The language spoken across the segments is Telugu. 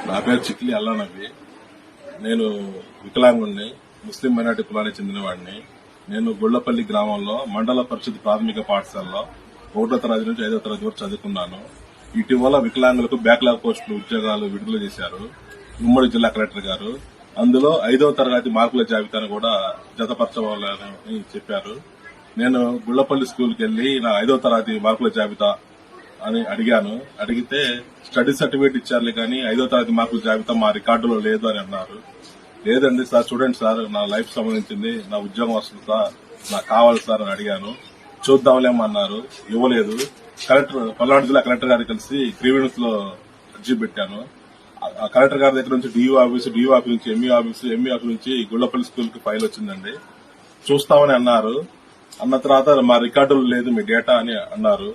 నా పేరు చిక్లి అల్లానవి. నేను వికలాంగుణ్ణి, ముస్లిం మైనార్టీ కులానికి చెందినవాడిని. నేను గుళ్లపల్లి గ్రామంలో మండల పరిషత్ ప్రాథమిక పాఠశాలలో 1వ తరగతి నుంచి 5వ తరగతి వరకు చదువుకున్నాను. ఇటీవల వికలాంగులకు బ్యాక్లాగ్ పోస్టులు ఉద్యోగాలు విడుదల చేశారు ఉమ్మడి జిల్లా కలెక్టర్ గారు. అందులో 5వ తరగతి మార్కుల జాబితాను కూడా జతపరచవాలని చెప్పారు. నేను గుళ్లపల్లి స్కూల్కి వెళ్లి నా 5వ తరగతి మార్కుల జాబితా అని అడిగితే స్టడీ సర్టిఫికేట్ ఇచ్చారులే కానీ 5వ తరగతి మార్కుల జాబితా మా రికార్డులో లేదు అని అన్నారు. లేదండి సార్, చూడండి సార్, నా లైఫ్ సంబంధించింది, నా ఉద్యోగం వస్తుంది సార్, నాకు కావాలి సార్ అని అడిగాను. చూద్దాంలేమన్నారు, ఇవ్వలేదు. పల్నాడు జిల్లా కలెక్టర్ గారికి కలిసి గ్రీవెన్స్ లో అర్జీ పెట్టాను. కలెక్టర్ గారి దగ్గర నుంచి డిఓ ఆఫీస్ నుంచి ఎంఈ ఆఫీస్ నుంచి గుళ్లపల్లి స్కూల్ కి ఫైల్ వచ్చిందండి. చూస్తామని అన్నారు. అన్న తర్వాత మా రికార్డులు లేదు మీ డేటా అని అన్నారు.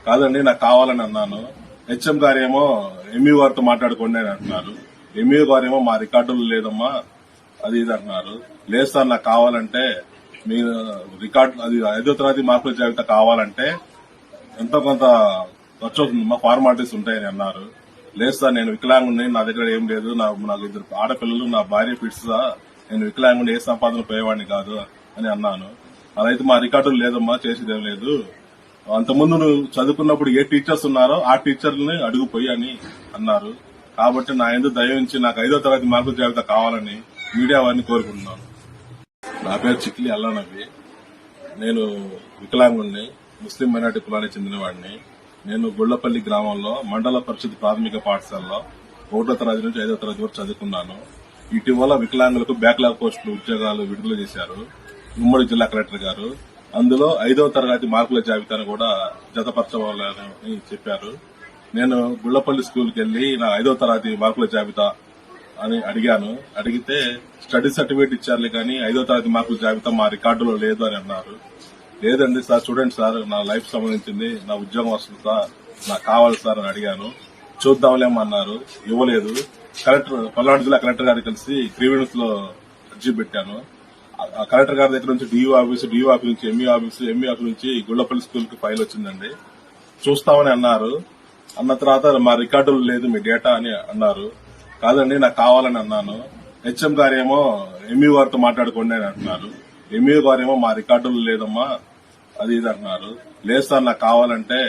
కాదండి, నాకు కావాలని అన్నాను. హెచ్ఎం గారేమో ఎంఈ గారితో మాట్లాడుకోండి అని అంటున్నారు. ఎంఈ గారేమో మా రికార్డులు లేదమ్మా అది ఇది అంటున్నారు. లేదు సార్, నాకు కావాలంటే మీరు రికార్డు అది 5వ తరగతి మార్కుల జాబితా కావాలంటే ఎంతో కొంత ఖర్చు అవుతుంది, మా ఫార్మాలిటీస్ ఉంటాయని అన్నారు. లేదు సార్, నేను వికలాంగుని, నా దగ్గర ఏం లేదు, నాకు 2 ఆడపిల్లలు, నా భార్య ఫిట్స్, నేను వికలాంగుని, ఏ సంపాదన పోయేవాడిని కాదు అని అన్నాను. అదైతే మా రికార్డులు లేదమ్మా, చేసేదేం లేదు, అంతకుముందు నువ్వు చదువుకున్నప్పుడు ఏ టీచర్స్ ఉన్నారో ఆ టీచర్లని అడుగుపోయి అని అన్నారు. కాబట్టి నా ఎందుకు దయ ఉంచి నాకు 5వ తరగతి మార్కుల జాబితా కావాలని మీడియా వారిని కోరుకుంటున్నాను. నా పేరు చిక్లి అల్లానవి. నేను వికలాంగుణ్ణి, ముస్లిం మైనార్టీ కులానికి చెందినవాడిని. నేను గుళ్లపల్లి గ్రామంలో మండల పరిషత్ ప్రాథమిక పాఠశాలలో 1వ తరగతి నుంచి 5వ తరగతి వరకు చదువుకున్నాను. ఇటీవల వికలాంగులకు బ్యాక్లాగ్ పోస్టులు ఉద్యోగాలు విడుదల చేశారు ఉమ్మడి జిల్లా కలెక్టర్ గారు. అందులో 5వ తరగతి మార్కుల జాబితాను కూడా జతపరచవాలని చెప్పారు. నేను గుళ్లపల్లి స్కూల్కి వెళ్లి నా 5వ తరగతి మార్కుల జాబితా అని అడిగితే స్టడీ సర్టిఫికేట్ ఇచ్చారులే కానీ 5వ తరగతి మార్కుల జాబితా మా రికార్డులో లేదు అని అన్నారు. లేదండి సార్, చూడండి సార్, నా లైఫ్ సంబంధించింది, నా ఉద్యోగం వస్తుంది సార్, నాకు కావాలి సార్ అని అడిగాను. చూద్దాంలేమన్నారు, ఇవ్వలేదు. పల్నాడు జిల్లా కలెక్టర్ గారికి కలిసి గ్రీవెన్స్ లో అర్జీ పెట్టాను. కలెక్టర్ గారి దగ్గర నుంచి డిఓ ఆఫీస్ నుంచి ఎంఈ ఆఫీస్ నుంచి గుళ్లపల్లి స్కూల్ కి ఫైల్ వచ్చిందండి. చూస్తామని అన్నారు. అన్న తర్వాత మా రికార్డులు లేదు మీ డేటా అని అన్నారు. కాదండి, నాకు కావాలని అన్నాను. హెచ్ఎం గారేమో ఎంఈ గారితో మాట్లాడుకోండి అని అంటున్నారు. ఎంఈ గారేమో మా రికార్డులు లేదమ్మా అది ఇది అంటున్నారు. లేదు సార్, నాకు కావాలంటే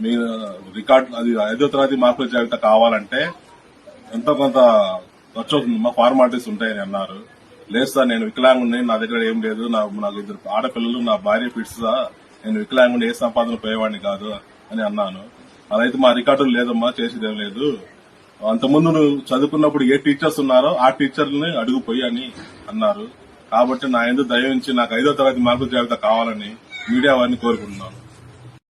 మీరు రికార్డు అది 5వ తరగతి మార్కుల జాబితా కావాలంటే ఎంతో కొంత ఖర్చు అవుతుంది, మా ఫార్మాలిటీస్ ఉంటాయని అన్నారు. లేదు సార్, నేను వికలాంగుని, నా దగ్గర ఏం లేదు, నాకు 2 ఆడపిల్లలు, నా భార్య ఫిట్స్, నేను వికలాంగుని, ఏ సంపాదన పోయేవాడిని కాదు అని అన్నాను. అదైతే మా రికార్డులు లేదమ్మా, చేసేదేం లేదు, అంతకుముందు నువ్వు చదువుకున్నప్పుడు ఏ టీచర్స్ ఉన్నారో ఆ టీచర్లని అడుగుపోయి అని అన్నారు. కాబట్టి నా ఎందుకు దయ ఉంచి నాకు 5వ తరగతి మార్కుల జాబితా కావాలని మీడియా వారిని కోరుకుంటున్నాను.